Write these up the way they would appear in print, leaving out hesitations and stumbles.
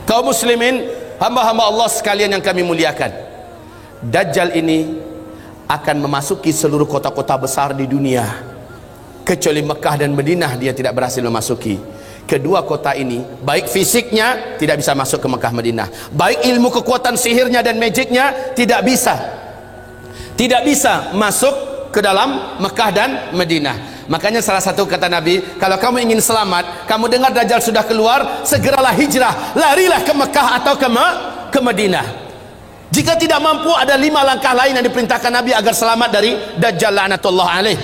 Kaum muslimin, hamba-hamba Allah sekalian yang kami muliakan, Dajjal ini akan memasuki seluruh kota-kota besar di dunia, kecuali Mekah dan Madinah dia tidak berhasil memasuki. Kedua kota ini, baik fisiknya tidak bisa masuk ke Mekah Madinah, baik ilmu kekuatan sihirnya dan magicnya tidak bisa masuk ke dalam Mekah dan Madinah. Makanya salah satu kata Nabi, kalau kamu ingin selamat, kamu dengar Dajjal sudah keluar, segeralah hijrah, larilah ke Mekah atau ke Madinah. Jika tidak mampu, ada 5 langkah lain yang diperintahkan Nabi agar selamat dari Dajjal la'natullah alaih.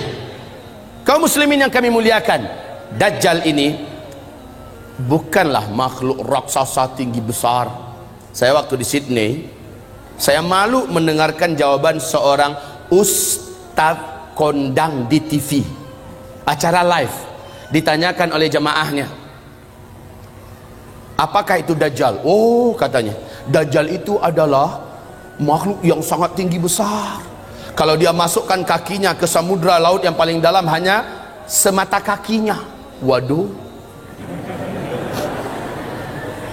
Kaum muslimin yang kami muliakan, Dajjal ini bukanlah makhluk raksasa tinggi besar. Saya waktu di Sydney, saya malu mendengarkan jawaban seorang ustadz kondang di TV, acara live. Ditanyakan oleh jamaahnya, apakah itu Dajjal? Oh, katanya, Dajjal itu adalah makhluk yang sangat tinggi besar. Kalau dia masukkan kakinya ke samudra laut yang paling dalam hanya semata kakinya. Waduh.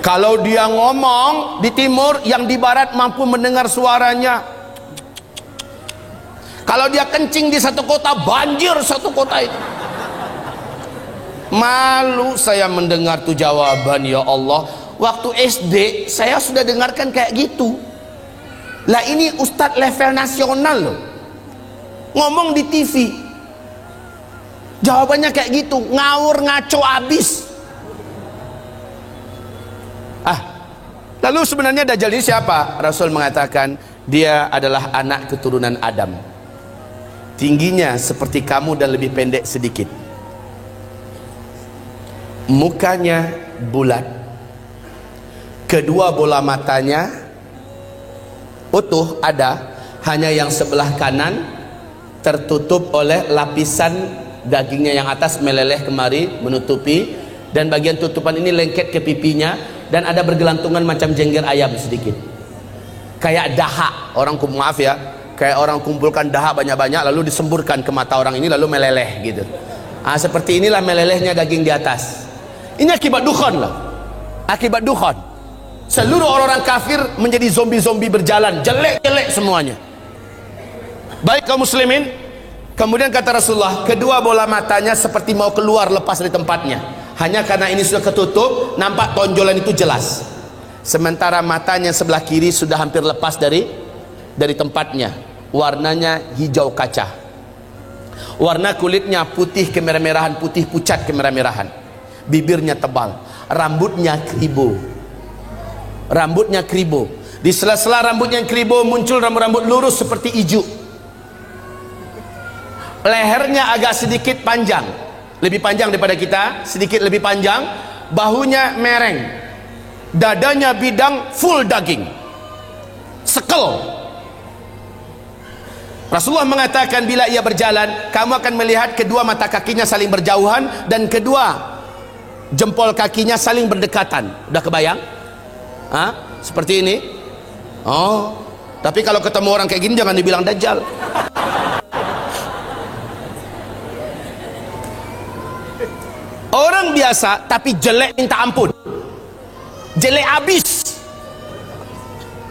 Kalau dia ngomong di timur, yang di barat mampu mendengar suaranya. Kalau dia kencing di satu kota, banjir satu kota itu. Malu saya mendengar tuh jawaban, ya Allah. Waktu SD saya sudah dengarkan kayak gitu. Lah ini ustadz level nasional loh, ngomong di TV, jawabannya kayak gitu, ngawur ngaco abis. Lalu sebenarnya Dajjal ini siapa? Rasul mengatakan dia adalah anak keturunan Adam, tingginya seperti kamu dan lebih pendek sedikit, mukanya bulat, kedua bola matanya utuh ada, hanya yang sebelah kanan tertutup oleh lapisan dagingnya yang atas meleleh kemari menutupi, dan bagian tutupan ini lengket ke pipinya, dan ada bergelantungan macam jengger ayam sedikit, kayak dahak. Orang maaf ya, kayak orang kumpulkan dahak banyak-banyak lalu disemburkan ke mata orang ini lalu meleleh gitu. Seperti inilah melelehnya daging di atas. Ini akibat dukhan lah, akibat dukhan. Seluruh orang-orang kafir menjadi zombie-zombie berjalan, jelek-jelek semuanya. Baik kaum muslimin, kemudian kata Rasulullah, kedua bola matanya seperti mau keluar lepas dari tempatnya. Hanya karena ini sudah ketutup, nampak tonjolan itu jelas. Sementara matanya sebelah kiri sudah hampir lepas dari tempatnya. Warnanya hijau kaca. Warna kulitnya putih kemerah-merahan, putih pucat kemerah-merahan. Bibirnya tebal, rambutnya keribu. Rambutnya keribu, di sela-sela rambutnya yang keribu muncul rambut-rambut lurus seperti ijuk. Lehernya agak sedikit panjang, lebih panjang daripada kita, sedikit lebih panjang. Bahunya mereng, dadanya bidang, full daging, sekel. Rasulullah mengatakan bila ia berjalan, kamu akan melihat kedua mata kakinya saling berjauhan dan kedua jempol kakinya saling berdekatan. Udah kebayang? Seperti ini. Oh, tapi kalau ketemu orang kayak gini jangan dibilang Dajjal. Orang biasa tapi jelek minta ampun, jelek abis.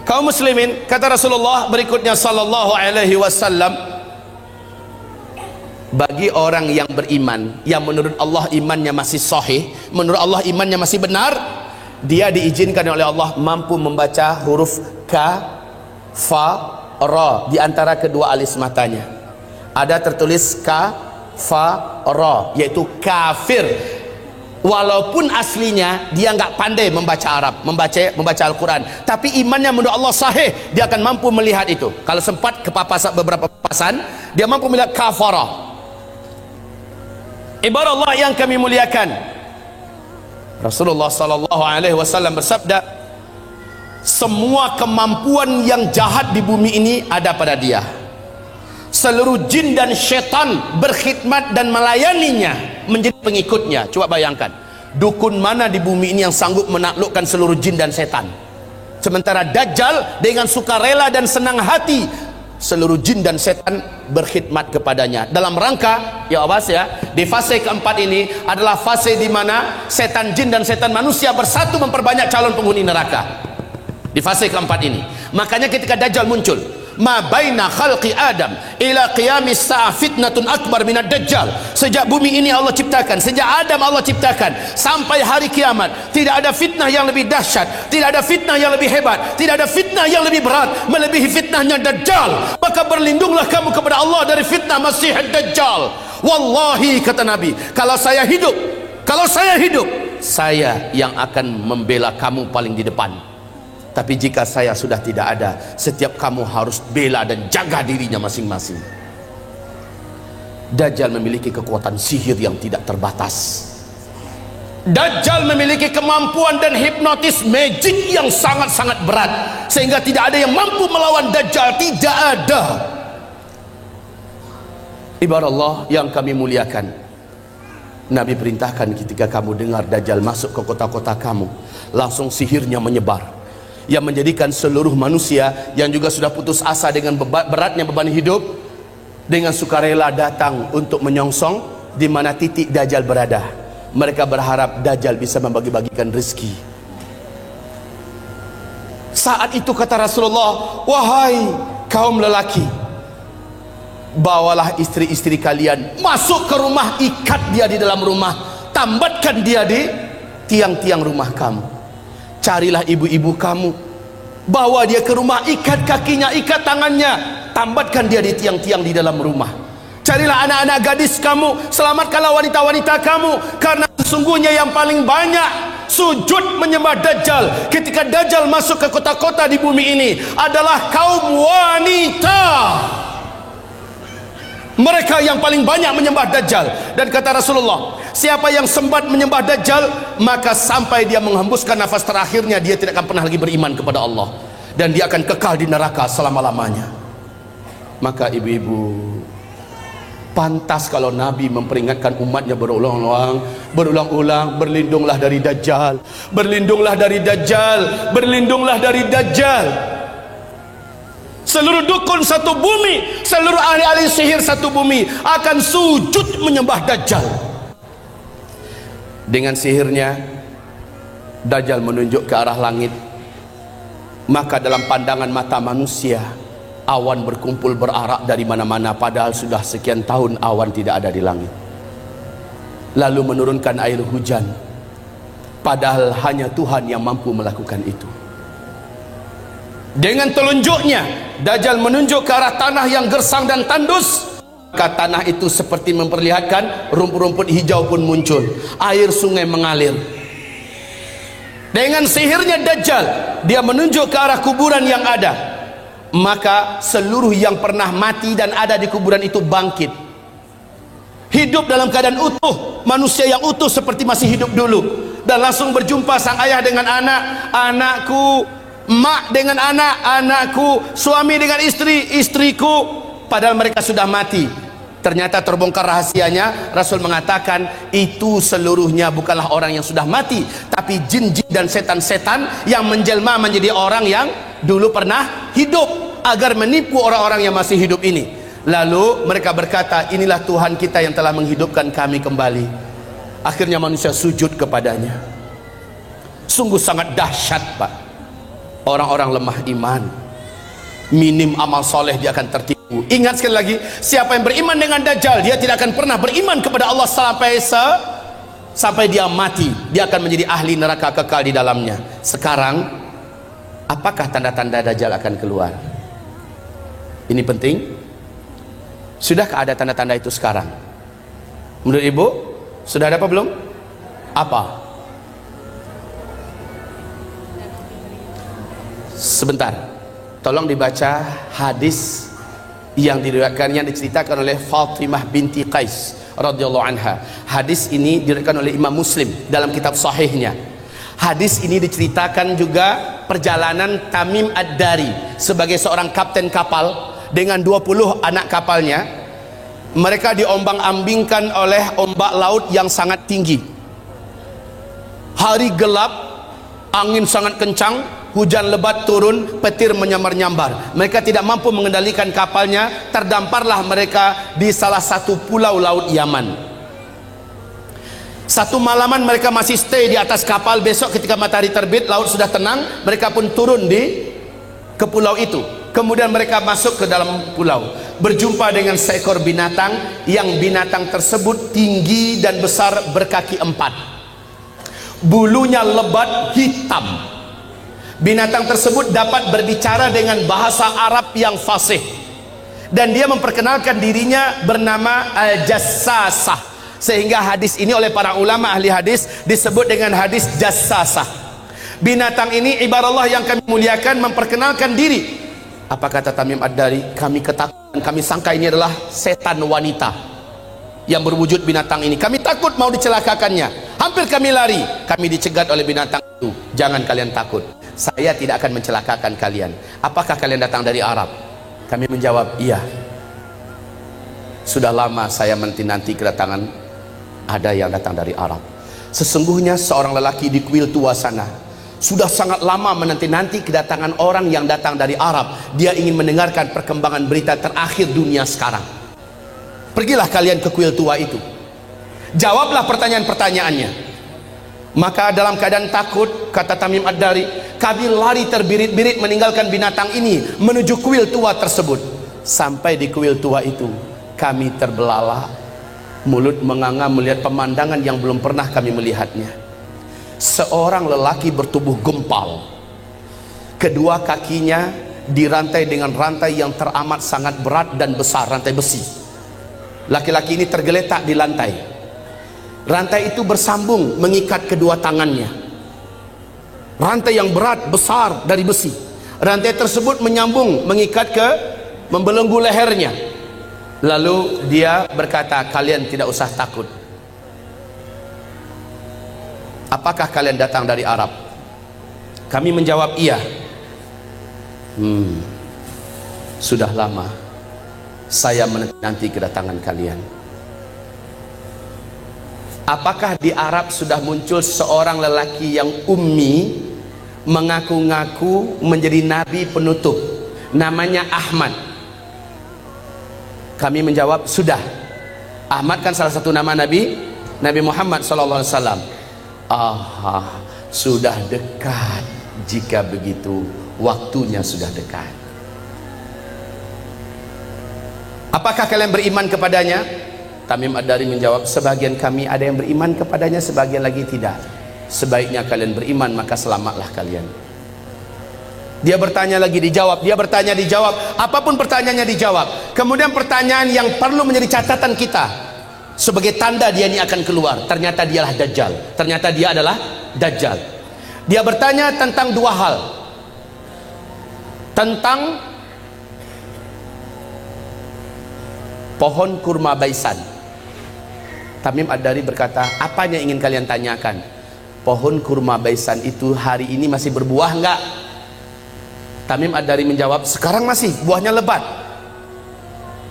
Kaum muslimin, kata Rasulullah berikutnya sallallahu alaihi wasallam, bagi orang yang beriman, yang menurut Allah imannya masih sahih, menurut Allah imannya masih benar, dia diizinkan oleh Allah mampu membaca huruf ka, fa, ra di antara kedua alis matanya. Ada tertulis ka, fa, ra, yaitu kafir. Walaupun aslinya dia nggak pandai membaca Arab, membaca Al-Quran, tapi imannya menurut Allah sahih, dia akan mampu melihat itu. Kalau sempat kepapasan beberapa papasan, dia mampu melihat kafara. Ibarat Allah yang kami muliakan, Rasulullah sallallahu alaihi wasallam bersabda, semua kemampuan yang jahat di bumi ini ada pada dia. Seluruh jin dan syaitan berkhidmat dan melayaninya, menjadi pengikutnya. Coba bayangkan, dukun mana di bumi ini yang sanggup menaklukkan seluruh jin dan setan? Sementara Dajjal dengan sukarela dan senang hati seluruh jin dan setan berkhidmat kepadanya. Dalam rangka, ya awas ya, di fase keempat ini adalah fase di mana setan jin dan setan manusia bersatu memperbanyak calon penghuni neraka. Di fase keempat ini, makanya ketika Dajjal muncul, ma baina khalqi Adam ila qiyamis sa'ah fitnatun akbar minad Dajjal. Sejak bumi ini Allah ciptakan, sejak Adam Allah ciptakan sampai hari kiamat, tidak ada fitnah yang lebih dahsyat, tidak ada fitnah yang lebih hebat, tidak ada fitnah yang lebih berat melebihi fitnahnya Dajjal. Maka berlindunglah kamu kepada Allah dari fitnah Masih Dajjal. Wallahi, kata Nabi, kalau saya hidup, saya yang akan membela kamu paling di depan. Tapi jika saya sudah tidak ada, setiap kamu harus bela dan jaga dirinya masing-masing. Dajjal memiliki kekuatan sihir yang tidak terbatas. Dajjal memiliki kemampuan dan hipnotis magic yang sangat-sangat berat, sehingga tidak ada yang mampu melawan Dajjal. Tidak ada. Ibarat Allah yang kami muliakan, Nabi perintahkan ketika kamu dengar Dajjal masuk ke kota-kota kamu, langsung sihirnya menyebar, yang menjadikan seluruh manusia yang juga sudah putus asa dengan beratnya beban hidup, dengan sukarela datang untuk menyongsong di mana titik Dajjal berada. Mereka berharap Dajjal bisa membagi-bagikan rezeki. Saat itu kata Rasulullah, wahai kaum lelaki, bawalah istri-istri kalian masuk ke rumah, ikat dia di dalam rumah, tambatkan dia di tiang-tiang rumah kamu. Carilah ibu-ibu kamu, bawa dia ke rumah, ikat kakinya, ikat tangannya, tambatkan dia di tiang-tiang di dalam rumah. Carilah anak-anak gadis kamu, selamatkanlah wanita-wanita kamu, karena sesungguhnya yang paling banyak sujud menyembah Dajjal ketika Dajjal masuk ke kota-kota di bumi ini adalah kaum wanita. Mereka yang paling banyak menyembah Dajjal. Dan kata Rasulullah, siapa yang sempat menyembah Dajjal, maka sampai dia menghembuskan nafas terakhirnya, dia tidak akan pernah lagi beriman kepada Allah, dan dia akan kekal di neraka selama-lamanya. Maka ibu-ibu, pantas kalau Nabi memperingatkan umatnya berulang-ulang, berlindunglah dari Dajjal, berlindunglah dari Dajjal, berlindunglah dari Dajjal. Seluruh dukun satu bumi, seluruh ahli-ahli sihir satu bumi akan sujud menyembah Dajjal. Dengan sihirnya Dajjal menunjuk ke arah langit, maka dalam pandangan mata manusia awan berkumpul berarak dari mana-mana, padahal sudah sekian tahun awan tidak ada di langit. Lalu menurunkan air hujan, padahal hanya Tuhan yang mampu melakukan itu. Dengan telunjuknya Dajjal menunjuk ke arah tanah yang gersang dan tandus, maka tanah itu seperti memperlihatkan rumput-rumput hijau pun muncul, air sungai mengalir. Dengan sihirnya Dajjal, dia menunjuk ke arah kuburan yang ada, maka seluruh yang pernah mati dan ada di kuburan itu bangkit, hidup dalam keadaan utuh, manusia yang utuh seperti masih hidup dulu, dan langsung berjumpa sang ayah dengan anak, anakku, mak dengan anak, anakku, suami dengan istri, istriku, padahal mereka sudah mati. Ternyata terbongkar rahasianya. Rasul mengatakan itu seluruhnya bukanlah orang yang sudah mati, tapi jin-jin dan setan-setan yang menjelma menjadi orang yang dulu pernah hidup, agar menipu orang-orang yang masih hidup ini. Lalu mereka berkata, inilah Tuhan kita yang telah menghidupkan kami kembali. Akhirnya manusia sujud kepadanya. Sungguh sangat dahsyat, Pak. Orang-orang lemah iman, minim amal soleh, dia akan tertipu. Ingat sekali lagi, siapa yang beriman dengan Dajjal, dia tidak akan pernah beriman kepada Allah sampai dia mati. Dia akan menjadi ahli neraka kekal di dalamnya. Sekarang, apakah tanda-tanda Dajjal akan keluar? Ini penting. Sudahkah ada tanda-tanda itu sekarang? Menurut ibu, sudah ada apa belum? Apa? Sebentar, tolong dibaca hadis yang diriwayatkannya, diceritakan oleh Fatimah binti Qais radhiyallahu anha. Hadis ini diriwayatkan oleh Imam Muslim dalam kitab sahihnya. Hadis ini diceritakan juga perjalanan Tamim Ad-Dari sebagai seorang kapten kapal dengan 20 anak kapalnya. Mereka diombang-ambingkan oleh ombak laut yang sangat tinggi. Hari gelap, angin sangat kencang, hujan lebat turun, petir menyambar-nyambar. Mereka tidak mampu mengendalikan kapalnya, terdamparlah mereka di salah satu pulau laut Yaman. Satu malaman mereka masih stay di atas kapal. Besok ketika matahari terbit, laut sudah tenang, mereka pun turun ke pulau itu. Kemudian mereka masuk ke dalam pulau, berjumpa dengan seekor binatang, yang binatang tersebut tinggi dan besar, berkaki 4, bulunya lebat hitam. Binatang tersebut dapat berbicara dengan bahasa Arab yang fasih, dan dia memperkenalkan dirinya bernama Al-Jassasah. Sehingga hadis ini oleh para ulama ahli hadis disebut dengan hadis Jassasah. Binatang ini, ibarat yang kami muliakan, memperkenalkan diri. Apa kata Tamim Ad-Dari? Kami ketakutan, kami sangka ini adalah setan wanita yang berwujud binatang ini. Kami takut mau dicelakakannya. Hampir kami lari. Kami dicegat oleh binatang itu. Jangan kalian takut, saya tidak akan mencelakakan kalian. Apakah kalian datang dari Arab? Kami menjawab, iya. Sudah lama saya menanti kedatangan ada yang datang dari Arab. Sesungguhnya seorang lelaki di kuil tua sana sudah sangat lama menanti-nanti kedatangan orang yang datang dari Arab. Dia ingin mendengarkan perkembangan berita terakhir dunia sekarang. Pergilah kalian ke kuil tua itu, jawablah pertanyaan-pertanyaannya. Maka dalam keadaan takut, kata Tamim Ad-Dari, kami lari terbirit-birit meninggalkan binatang ini menuju kuil tua tersebut. Sampai di kuil tua itu, kami terbelalak, mulut menganga melihat pemandangan yang belum pernah kami melihatnya. Seorang lelaki bertubuh gempal, kedua kakinya dirantai dengan rantai yang teramat sangat berat dan besar, rantai besi. Laki-laki ini tergeletak di lantai. Rantai itu bersambung mengikat kedua tangannya. Rantai yang berat besar dari besi. Rantai tersebut menyambung mengikat membelenggu lehernya. Lalu dia berkata, kalian tidak usah takut. Apakah kalian datang dari Arab? Kami menjawab, iya. Sudah lama saya menanti kedatangan kalian. Apakah di Arab sudah muncul seorang lelaki yang ummi, mengaku-ngaku menjadi nabi penutup, namanya Ahmad? Kami menjawab, sudah. Ahmad kan salah satu nama Nabi Muhammad SAW. Sudah dekat. Jika begitu, waktunya sudah dekat. Apakah kalian beriman kepadanya? Tamim Ad-Dari menjawab, sebagian kami ada yang beriman kepadanya, sebagian lagi tidak. Sebaiknya kalian beriman, maka selamatlah kalian. Dia bertanya lagi, dijawab. Dia bertanya, dijawab. Apapun pertanyaannya dijawab. Kemudian pertanyaan yang perlu menjadi catatan kita, sebagai tanda dia ini akan keluar, ternyata dialah Dajjal. Ternyata dia adalah Dajjal. Dia bertanya tentang dua hal. Tentang pohon kurma Baisan. Tamim Ad-Dari berkata, apanya ingin kalian tanyakan? Pohon kurma Baisan itu hari ini masih berbuah enggak? Tamim Ad-Dari menjawab, sekarang masih, buahnya lebat.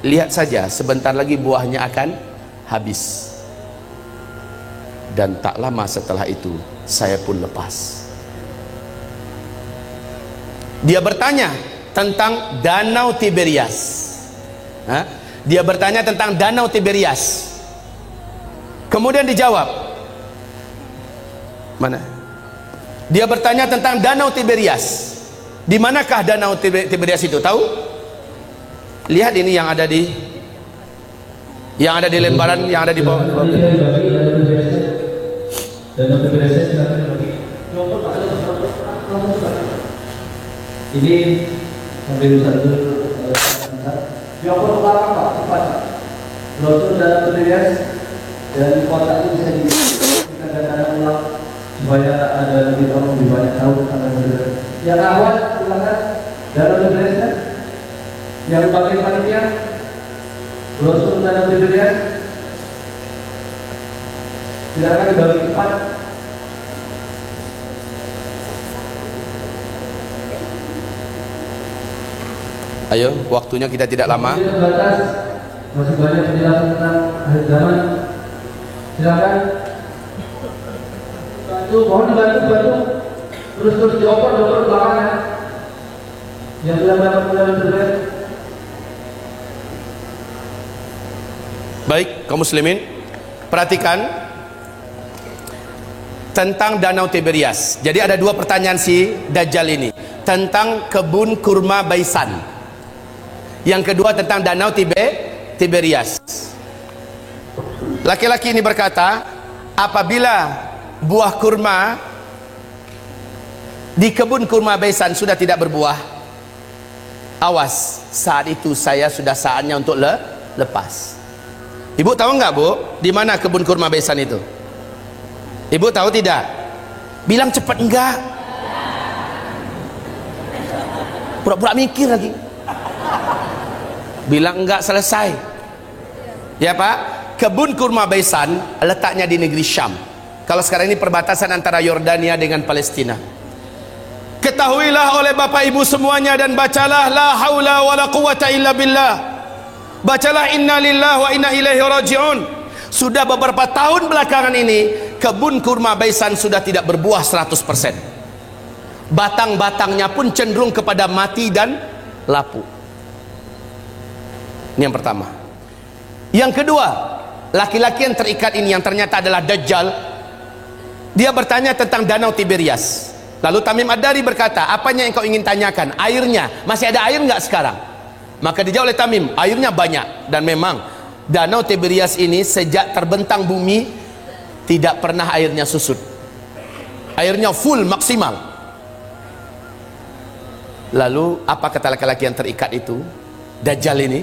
Lihat saja, sebentar lagi buahnya akan habis. Dan tak lama setelah itu, saya pun lepas. Dia bertanya tentang Danau Tiberias. Dia bertanya tentang Danau Tiberias. Kemudian dijawab, mana? Dia bertanya tentang Danau Tiberias. Di manakah Danau Tiberias itu? Tahu? Lihat ini yang ada di lembaran, yang ada di bawah. Ini sambil satu Joko Utara Pak, cepat. Brosur Danau Tiberias dan kotak itu bisa dikatakan ulang supaya ada lebih orang lebih banyak tahu tentang Tiberias. Yang awal silakan Danau Tiberias. Yang pakai panitia brosur Danau Tiberias silakan dibagi cepat. Ayo, waktunya kita tidak lama. Masih banyak penjelasan tentang akhir zaman. Silakan. Bantu, mohon dibantu. terus dioper belakangnya yang dapat terlihat. Baik, kaum muslimin, perhatikan tentang Danau Tiberias. Jadi ada dua pertanyaan si Dajjal ini tentang kebun kurma Baisan. Yang kedua tentang Danau Tiberias. Laki-laki ini berkata, apabila buah kurma di kebun kurma Baisan sudah tidak berbuah, awas, saat itu saya sudah saatnya untuk lepas. Ibu tahu nggak, Bu, di mana kebun kurma Baisan itu? Ibu tahu tidak? Bilang cepat enggak. Pura-pura mikir lagi. Bilang enggak selesai. Ya Pak, kebun kurma Baisan letaknya di negeri Syam. Kalau sekarang ini perbatasan antara Yordania dengan Palestina. Ketahuilah oleh Bapak Ibu semuanya dan bacalah la haula wala quwata illa billah. Bacalah inna lillahi wa inna ilaihi raji'un. Sudah beberapa tahun belakangan ini kebun kurma Baisan sudah tidak berbuah 100%. Batang-batangnya pun cenderung kepada mati dan lapuk. Ini yang pertama. Yang kedua, laki-laki yang terikat ini yang ternyata adalah Dajjal, dia bertanya tentang Danau Tiberias. Lalu Tamim Ad-Dari berkata, apanya yang kau ingin tanyakan? Airnya, masih ada air nggak sekarang? Maka dijawab oleh Tamim, airnya banyak. Dan memang Danau Tiberias ini sejak terbentang bumi tidak pernah airnya susut. Airnya full, maksimal. Lalu apa kata laki-laki yang terikat itu? Dajjal ini,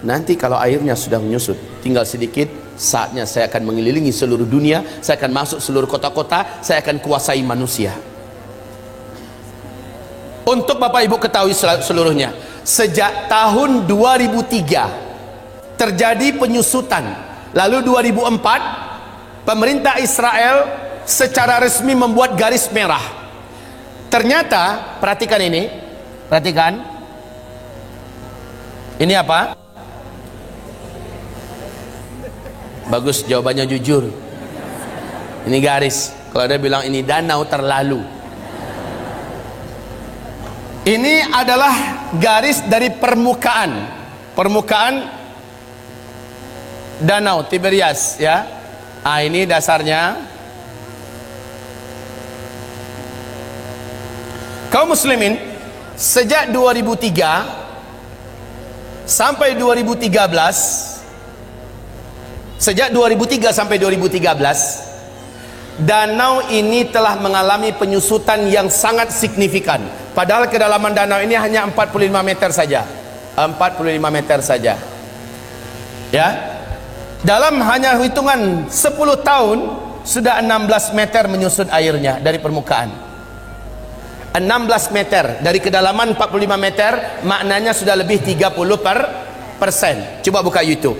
nanti kalau airnya sudah menyusut, tinggal sedikit, saatnya saya akan mengelilingi seluruh dunia, saya akan masuk seluruh kota-kota, saya akan kuasai manusia. Untuk Bapak Ibu ketahui seluruhnya, sejak tahun 2003 terjadi penyusutan. Lalu 2004 pemerintah Israel secara resmi membuat garis merah. Ternyata, perhatikan ini, perhatikan. Ini apa? Bagus, jawabannya jujur. Ini garis. Kalau ada bilang ini danau, terlalu. Ini adalah garis dari permukaan Danau Tiberias, ya. Ah, ini dasarnya. Kaum muslimin, sejak 2003 sampai 2013, sejak 2003 sampai 2013, danau ini telah mengalami penyusutan yang sangat signifikan. Padahal kedalaman danau ini hanya 45 meter saja. 45 meter saja. Ya. Dalam hanya hitungan 10 tahun sudah 16 meter menyusut airnya dari permukaan. 16 meter dari kedalaman 45 meter, maknanya sudah lebih 30%. Coba buka YouTube.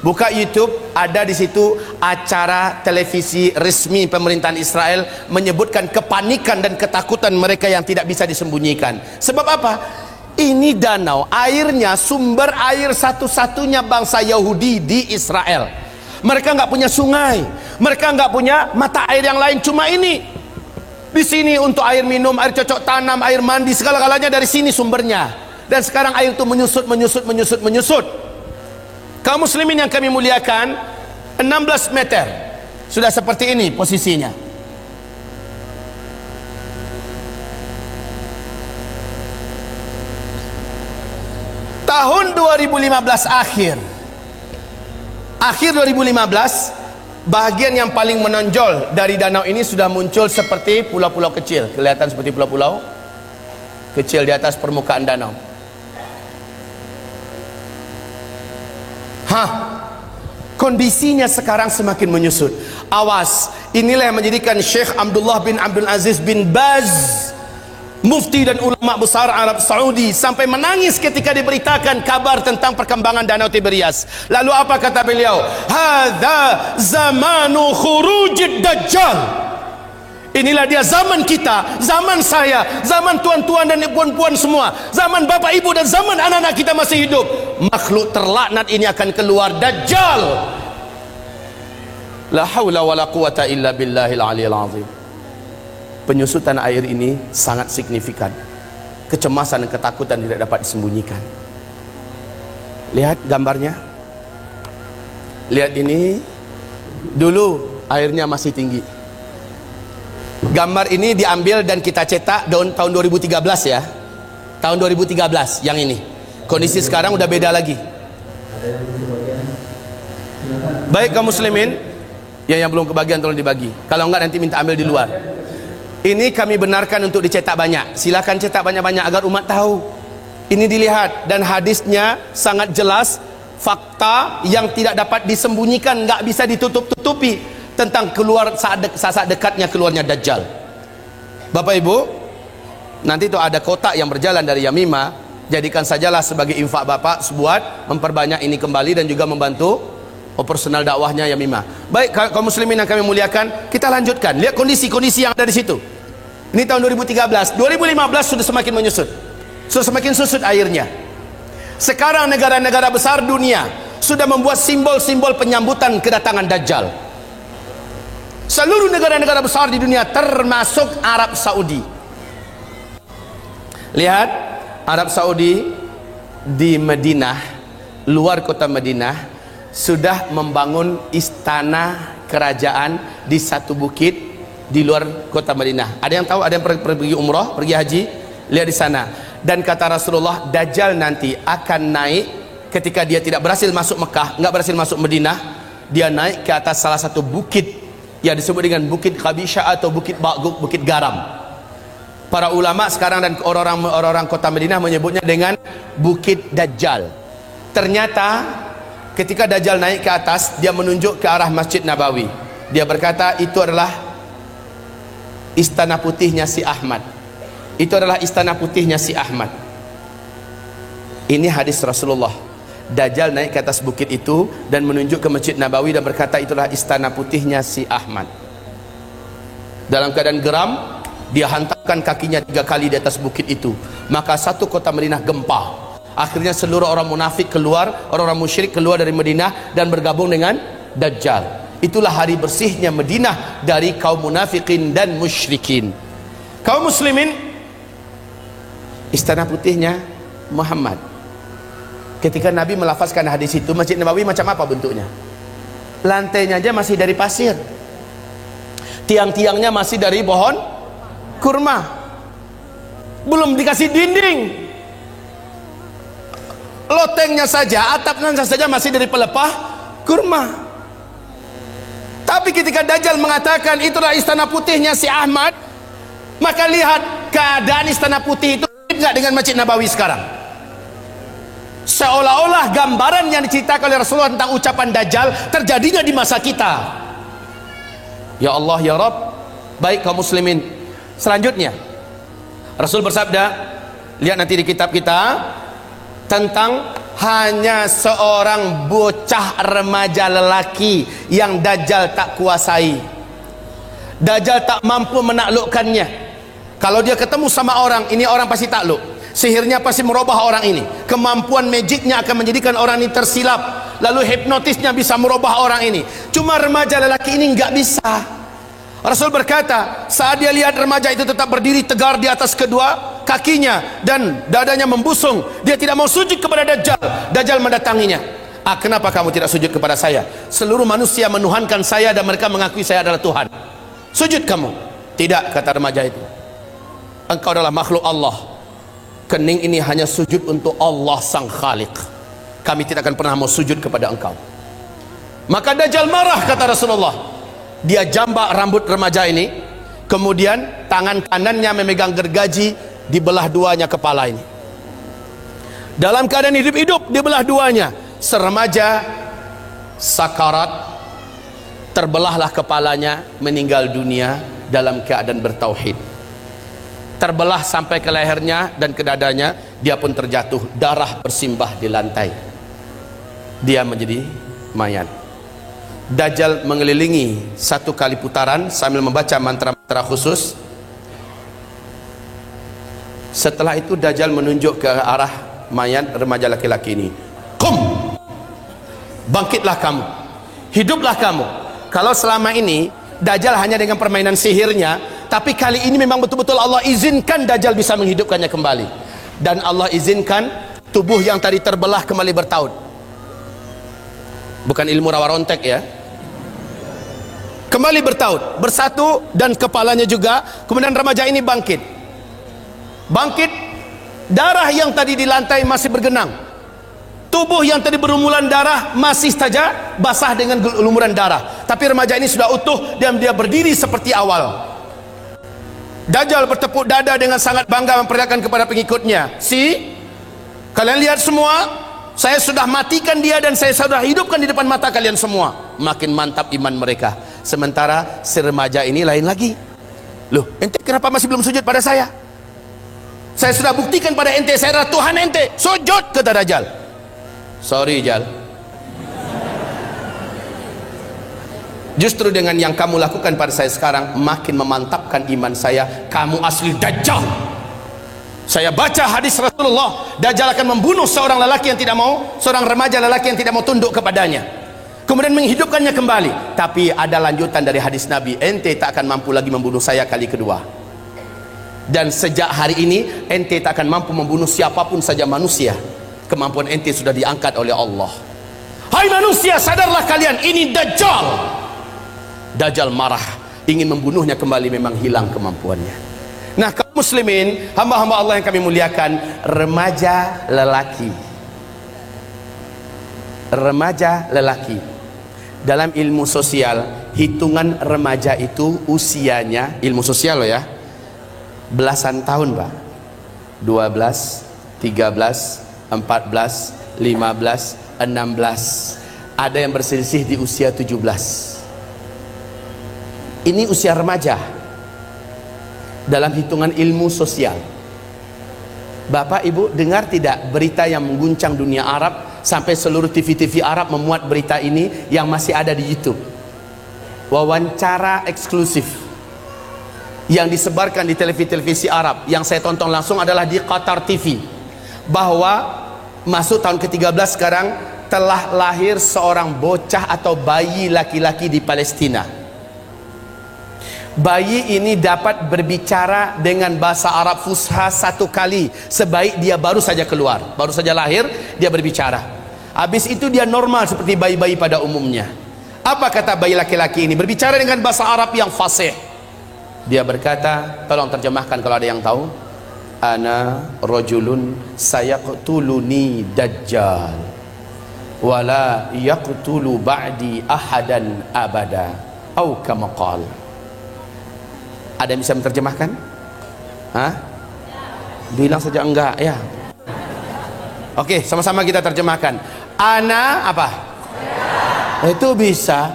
Buka YouTube, ada di situ acara televisi resmi pemerintahan Israel menyebutkan kepanikan dan ketakutan mereka yang tidak bisa disembunyikan. Sebab apa? Ini danau, airnya sumber air satu-satunya bangsa Yahudi di Israel. Mereka nggak punya sungai, mereka nggak punya mata air yang lain, cuma ini. Di sini untuk air minum, air cocok tanam, air mandi, segala-galanya dari sini sumbernya. Dan sekarang air itu menyusut. Kaum muslimin yang kami muliakan, 16 meter sudah seperti ini posisinya. Tahun 2015 akhir 2015, bahagian yang paling menonjol dari danau ini sudah muncul seperti pulau-pulau kecil. Kelihatan seperti pulau-pulau kecil di atas permukaan danau. Kondisinya sekarang semakin menyusut. Awas, inilah yang menjadikan Syekh Abdullah bin Abdul Aziz bin Baz, mufti dan ulama besar Arab Saudi, sampai menangis ketika diberitakan kabar tentang perkembangan Danau Tiberias. Lalu apa kata beliau? Hadza zamanu khurujid dajjal. Inilah dia zaman kita, zaman saya, zaman tuan-tuan dan puan-puan semua, zaman bapak ibu dan zaman anak-anak kita masih hidup. Makhluk terlaknat ini akan keluar, Dajjal. La haula wala quwata illa billahil aliyil azim. penyusutan air ini sangat signifikan. Kecemasan dan ketakutan tidak dapat disembunyikan. Lihat gambarnya. Lihat ini. Dulu airnya masih tinggi. Gambar ini diambil dan kita cetak tahun 2013 ya. Tahun 2013 yang ini. Kondisi sekarang udah beda lagi. Baik kaum muslimin, yang belum kebagian tolong dibagi. Kalau enggak nanti minta ambil di luar. Ini kami benarkan untuk dicetak banyak. Silakan cetak banyak-banyak agar umat tahu. Ini dilihat dan hadisnya sangat jelas, fakta yang tidak dapat disembunyikan, nggak bisa ditutup-tutupi tentang keluar saat dekatnya keluarnya Dajjal. Bapak Ibu, nanti itu ada kotak yang berjalan dari Yamimah, jadikan sajalah sebagai infak Bapak buat memperbanyak ini kembali dan juga membantu operasional dakwahnya Yamimah. Baik kaum muslimin yang kami muliakan, kita lanjutkan. Lihat kondisi-kondisi yang ada di situ. Ini tahun 2013, 2015 sudah semakin menyusut. Sudah semakin susut airnya. Sekarang negara-negara besar dunia sudah membuat simbol-simbol penyambutan kedatangan Dajjal. Seluruh negara-negara besar di dunia termasuk Arab Saudi. Lihat, Arab Saudi di Madinah, luar kota Madinah, sudah membangun istana kerajaan di satu bukit di luar kota Madinah. Ada yang tahu? Ada yang pergi umrah, pergi haji? Lihat di sana. Dan kata Rasulullah, Dajjal nanti akan naik ketika dia tidak berhasil masuk Mekah, nggak berhasil masuk Madinah, dia naik ke atas salah satu bukit yang disebut dengan Bukit Khabisha atau Bukit Ba'guk, Bukit Garam. Para ulama sekarang dan orang-orang kota Madinah menyebutnya dengan Bukit Dajjal. Ternyata ketika Dajjal naik ke atas, dia menunjuk ke arah Masjid Nabawi. Dia berkata, itu adalah istana putihnya si Ahmad. Itu adalah istana putihnya si Ahmad. Ini hadis Rasulullah. Dajjal naik ke atas bukit itu dan menunjuk ke Masjid Nabawi dan berkata, itulah istana putihnya si Ahmad. Dalam keadaan geram, dia hantarkan kakinya 3 kali di atas bukit itu. Maka satu kota Madinah gempa. Akhirnya seluruh orang munafik keluar, orang-orang musyrik keluar dari Madinah dan bergabung dengan Dajjal. Itulah hari bersihnya Madinah dari kaum munafikin dan musyrikin. Kaum muslimin, istana putihnya Muhammad. Ketika Nabi melafazkan hadis itu, Masjid Nabawi macam apa bentuknya? Lantainya aja masih dari pasir, tiang-tiangnya masih dari pohon kurma, belum dikasih dinding. Lotengnya saja, atapnya saja masih dari pelepah kurma. Tapi ketika Dajjal mengatakan itulah istana putihnya si Ahmad, maka lihat keadaan istana putih itu tidak dengan Masjid Nabawi sekarang. Seolah-olah gambaran yang diceritakan oleh Rasulullah tentang ucapan Dajjal terjadinya di masa kita. Ya Allah ya Rabb. Baik kaum muslimin, selanjutnya Rasul bersabda, lihat nanti di kitab kita, tentang hanya seorang bocah remaja lelaki yang Dajjal tak kuasai. Dajjal tak mampu menaklukkannya. Kalau dia ketemu sama orang, ini orang pasti takluk. Sihirnya pasti merubah orang ini. Kemampuan magicnya akan menjadikan orang ini tersilap. Lalu hipnotisnya bisa merubah orang ini. Cuma remaja lelaki ini nggak bisa. Rasul berkata, saat dia lihat remaja itu tetap berdiri tegar di atas kedua kakinya dan dadanya membusung, dia tidak mau sujud kepada Dajjal. Dajjal mendatanginya. Kenapa kamu tidak sujud kepada saya? Seluruh manusia menuhankan saya dan mereka mengakui saya adalah Tuhan. Sujud kamu. Tidak, kata remaja itu. Engkau adalah makhluk Allah. Kening ini hanya sujud untuk Allah sang Khaliq. Kami tidak akan pernah mau sujud kepada engkau. Maka Dajjal marah, kata Rasulullah. Dia jambak rambut remaja ini, kemudian tangan kanannya memegang gergaji, dibelah duanya kepala ini. Dalam keadaan hidup-hidup dibelah duanya. Seremaja sakarat, terbelahlah kepalanya, meninggal dunia dalam keadaan bertauhid. Terbelah sampai ke lehernya dan ke dadanya, dia pun terjatuh, darah bersimbah di lantai. Dia menjadi mayat. Dajjal mengelilingi 1 kali putaran sambil membaca mantra-mantra khusus. Setelah itu Dajjal menunjuk ke arah mayat remaja laki-laki ini. Qum, bangkitlah kamu, hiduplah kamu. Kalau selama ini Dajjal hanya dengan permainan sihirnya Tapi kali ini memang betul-betul Allah izinkan Dajjal bisa menghidupkannya kembali. Dan Allah izinkan tubuh yang tadi terbelah kembali bertaut. Bukan ilmu rawa rontek ya. Kembali bertaut, bersatu, dan kepalanya juga. Kemudian remaja ini bangkit. Bangkit, darah yang tadi di lantai masih bergenang. Tubuh yang tadi berlumuran darah masih saja basah dengan lumuran darah. Tapi remaja ini sudah utuh dan dia berdiri seperti awal. Dajjal bertepuk dada dengan sangat bangga memperlihatkan kepada pengikutnya, kalian lihat semua, saya sudah matikan dia dan saya sudah hidupkan di depan mata kalian semua. Makin mantap iman mereka. Sementara si remaja ini lain lagi. Loh, ente kenapa masih belum sujud pada saya? Saya sudah buktikan pada ente, saya adalah Tuhan ente. Sujud, kata Dajjal. Sorry Jal, justru dengan yang kamu lakukan pada saya sekarang makin memantapkan iman saya. Kamu asli Dajjal. Saya baca hadis Rasulullah, Dajjal akan membunuh seorang lelaki yang tidak mau, seorang remaja lelaki yang tidak mau tunduk kepadanya, kemudian menghidupkannya kembali. Tapi ada lanjutan dari hadis Nabi, ente tak akan mampu lagi membunuh saya kali kedua. Dan sejak hari ini ente tak akan mampu membunuh siapapun saja manusia. Kemampuan ente sudah diangkat oleh Allah. Hai manusia, sadarlah kalian, ini Dajjal. Dajjal marah, ingin membunuhnya kembali, memang hilang kemampuannya. Nah, kaum muslimin, hamba-hamba Allah yang kami muliakan, remaja lelaki. Remaja lelaki. Dalam ilmu sosial, hitungan remaja itu usianya, ilmu sosial loh ya, belasan tahun Pak. 12, 13, 14, 15, 16. Ada yang berselisih di usia 17. Ini usia remaja dalam hitungan ilmu sosial. Bapak Ibu dengar tidak berita yang mengguncang dunia Arab, sampai seluruh TV-TV Arab memuat berita ini yang masih ada di YouTube. Wawancara eksklusif yang disebarkan di televisi-televisi Arab, yang saya tonton langsung adalah di Qatar TV, bahwa masuk tahun ke-13 sekarang telah lahir seorang bocah atau bayi laki-laki di Palestina. Bayi ini dapat berbicara dengan bahasa Arab Fusha 1 kali sebaik dia baru saja keluar, baru saja lahir dia berbicara. Habis itu dia normal seperti bayi-bayi pada umumnya. Apa kata bayi laki-laki ini? Berbicara dengan bahasa Arab yang fasih. Dia berkata, tolong terjemahkan kalau ada yang tahu. Ana rajulun sayaqtuluni Dajjal wala yaqtulu ba'di ahadan abada atau kama qala. Ada yang bisa menerjemahkan? Hah? Bilang saja enggak ya. Oke, sama-sama kita terjemahkan. Ana apa? Itu bisa.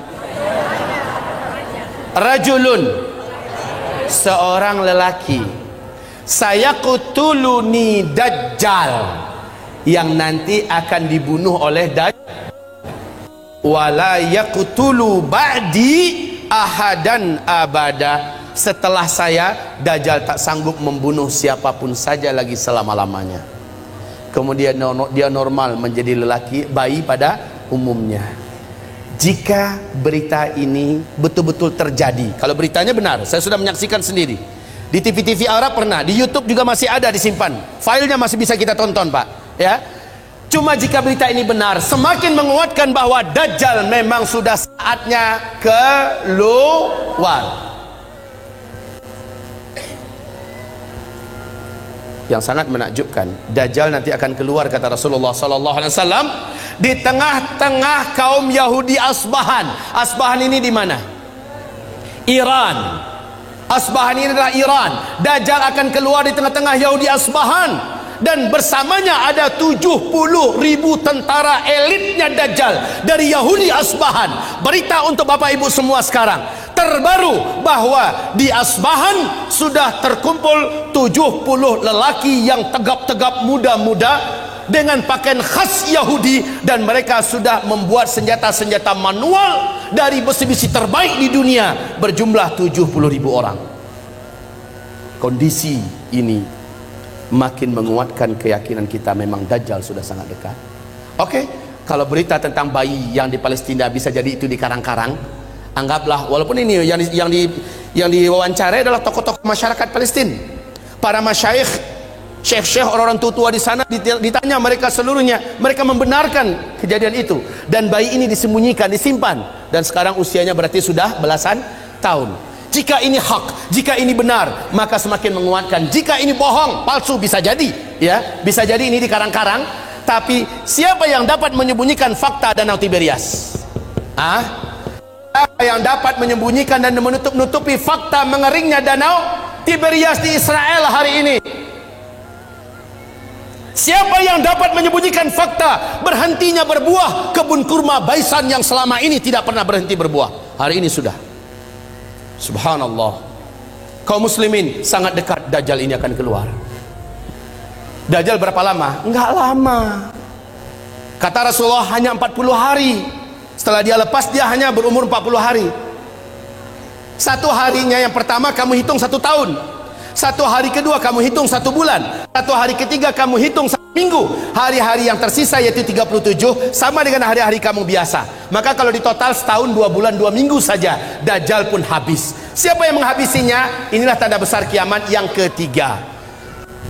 Rajulun, seorang lelaki. Saya kutuluni Dajjal, yang nanti akan dibunuh oleh Dajjal. Wala yaqtulu ba'di ahadan abada. Setelah saya, Dajjal tak sanggup membunuh siapapun saja lagi selama-lamanya. Kemudian dia normal menjadi lelaki, bayi pada umumnya. Jika berita ini betul-betul terjadi, kalau beritanya benar, saya sudah menyaksikan sendiri di TV-TV Arab, pernah di YouTube juga masih ada disimpan, filenya masih bisa kita tonton Pak ya. Cuma jika berita ini benar, semakin menguatkan bahwa Dajjal memang sudah saatnya keluar. Yang sangat menakjubkan, Dajjal nanti akan keluar, kata Rasulullah SAW, di tengah-tengah kaum Yahudi Asbahan. Asbahan ini di mana? Iran. Asbahan ini adalah Iran. Dajjal akan keluar di tengah-tengah Yahudi Asbahan, dan bersamanya ada 70.000 tentara elitnya Dajjal dari Yahudi Asbahan. Berita untuk Bapak Ibu semua sekarang terbaru bahwa di Asbahan sudah terkumpul 70 lelaki yang tegap-tegap, muda-muda dengan pakaian khas Yahudi, dan mereka sudah membuat senjata-senjata manual dari besi-besi terbaik di dunia berjumlah 70.000 orang. Kondisi ini makin menguatkan keyakinan kita memang Dajjal sudah sangat dekat. Oke, kalau berita tentang bayi yang di Palestina bisa jadi itu di karang-karang, anggaplah, walaupun ini Yang diwawancarai adalah tokoh-tokoh masyarakat Palestina, para masyayikh, syekh-syekh, orang-orang tua di sana. Ditanya mereka seluruhnya, mereka membenarkan kejadian itu, dan bayi ini disembunyikan, disimpan, dan sekarang usianya berarti sudah belasan tahun. Jika ini hak, jika ini benar, maka semakin menguatkan. Jika ini bohong, palsu, bisa jadi, ya, bisa jadi ini dikarang-karang. Tapi siapa yang dapat menyembunyikan fakta Danau Tiberias? Siapa yang dapat menyembunyikan dan menutup-nutupi fakta mengeringnya Danau Tiberias di Israel hari ini? Siapa yang dapat menyembunyikan fakta berhentinya berbuah kebun kurma Baisan yang selama ini tidak pernah berhenti berbuah? Hari ini sudah. Subhanallah. Kaum muslimin, sangat dekat Dajjal ini akan keluar. Dajjal berapa lama? Enggak lama. Kata Rasulullah hanya 40 hari. Setelah dia lepas, dia hanya berumur 40 hari. Satu harinya yang pertama kamu hitung 1 tahun. Satu hari kedua kamu hitung 1 bulan. Satu hari ketiga kamu hitung 1 minggu. Hari-hari yang tersisa yaitu 37 sama dengan hari-hari kamu biasa. Maka kalau di total setahun 2 bulan 2 minggu saja, Dajjal pun habis. Siapa yang menghabisinya? Inilah tanda besar kiamat yang ketiga.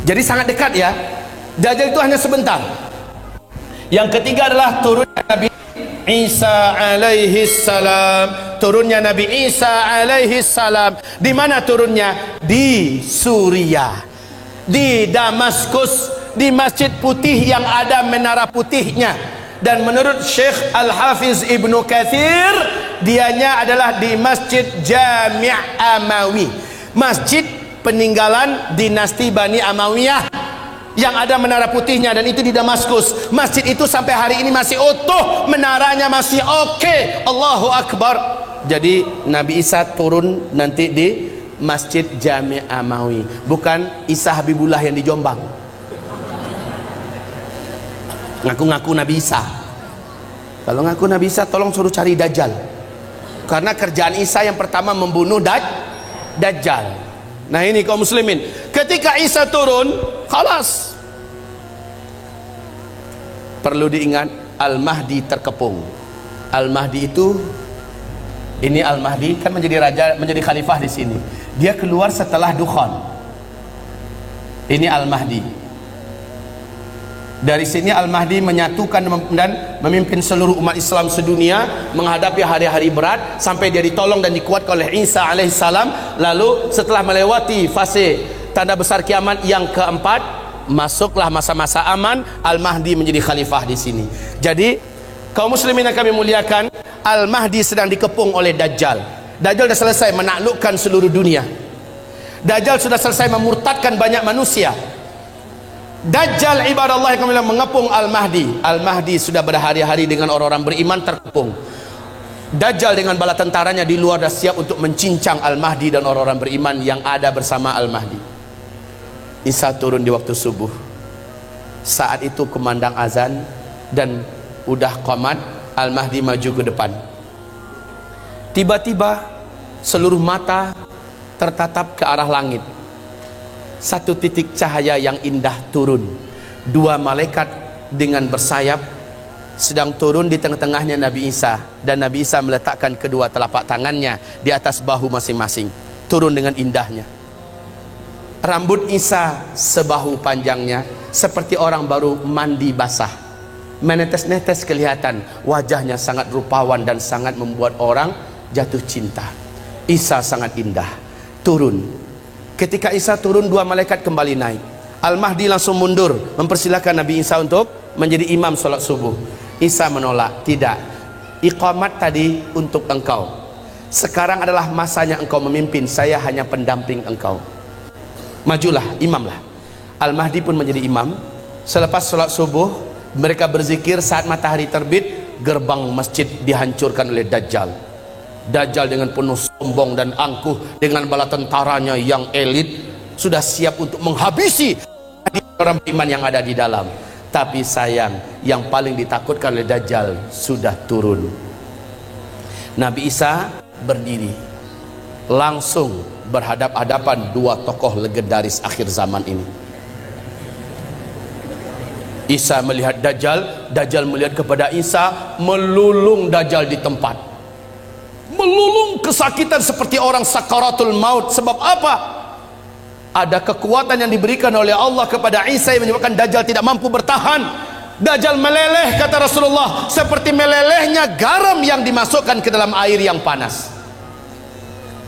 Jadi sangat dekat, ya. Dajjal itu hanya sebentar. Yang ketiga adalah turunnya Nabi Isa alaihi salam. Turunnya Nabi Isa alaihi salam. Di mana turunnya? Di Suriah, di Damaskus, di Masjid Putih yang ada menara putihnya. Dan menurut Syekh Al-Hafiz Ibnu Katsir, dianya adalah di Masjid Jami' Amawi, masjid peninggalan dinasti Bani Amawiyah yang ada menara putihnya, dan itu di Damaskus. Masjid itu sampai hari ini masih utuh, menaranya masih oke. Allahu Akbar. Jadi Nabi Isa turun nanti di Masjid Jami' Amawi, bukan Isa Habibullah yang di Jombang. Ngaku-ngaku Nabi Isa. Kalau ngaku Nabi Isa, tolong suruh cari Dajjal, karena kerjaan Isa yang pertama membunuh Dajjal. Nah ini kaum muslimin, ketika Isa turun, khalas. Perlu diingat, Al-Mahdi terkepung. Al-Mahdi itu, ini Al-Mahdi kan menjadi raja, menjadi khalifah di sini. Dia keluar setelah Dukhan. Ini Al-Mahdi. Dari sini Al-Mahdi menyatukan dan memimpin seluruh umat Islam sedunia menghadapi hari-hari berat sampai dia ditolong dan dikuatkan oleh Isa alaihissalam. Lalu setelah melewati fase tanda besar kiamat yang keempat, masuklah masa-masa aman. Al-Mahdi menjadi khalifah di sini. Jadi kaum muslimin yang kami muliakan, Al-Mahdi sedang dikepung oleh Dajjal. Dajjal sudah selesai menaklukkan seluruh dunia. Dajjal sudah selesai memurtadkan banyak manusia. Dajjal ibadallah yang kami mengepung Al-Mahdi. Al-Mahdi sudah berhari-hari dengan orang-orang beriman terkepung. Dajjal dengan bala tentaranya di luar dah siap untuk mencincang Al-Mahdi dan orang-orang beriman yang ada bersama Al-Mahdi. Isa turun di waktu subuh. Saat itu kumandang azan dan udah qamat. Al-Mahdi maju ke depan. Tiba-tiba seluruh mata tertatap ke arah langit. Satu titik cahaya yang indah turun. 2 malaikat dengan bersayap sedang turun di tengah-tengahnya Nabi Isa, dan Nabi Isa meletakkan kedua telapak tangannya di atas bahu masing-masing. Turun dengan indahnya. Rambut Isa sebahu panjangnya, seperti orang baru mandi basah. Menetes-netes kelihatan. Wajahnya sangat rupawan dan sangat membuat orang jatuh cinta. Isa sangat indah. Turun. Ketika Isa turun, 2 malaikat kembali naik. Al-Mahdi langsung mundur mempersilahkan Nabi Isa untuk menjadi imam sholat subuh. Isa menolak. Tidak, iqamat tadi untuk engkau, sekarang adalah masanya engkau memimpin, saya hanya pendamping engkau. Majulah, imamlah. Al-Mahdi pun menjadi imam. Selepas sholat subuh, mereka berzikir. Saat matahari terbit, gerbang masjid dihancurkan oleh Dajjal. Dajjal dengan penuh sombong dan angkuh dengan bala tentaranya yang elit sudah siap untuk menghabisi orang beriman yang ada di dalam. Tapi sayang, yang paling ditakutkan oleh Dajjal sudah turun. Nabi Isa berdiri, langsung berhadap-hadapan 2 tokoh legendaris akhir zaman ini. Isa melihat Dajjal, Dajjal melihat kepada Isa, melulung Dajjal di tempat. melulung kesakitan seperti orang sakaratul maut. Sebab apa? Ada kekuatan yang diberikan oleh Allah kepada Isa yang menyebabkan Dajjal tidak mampu bertahan. Dajjal meleleh, kata Rasulullah, seperti melelehnya garam yang dimasukkan ke dalam air yang panas.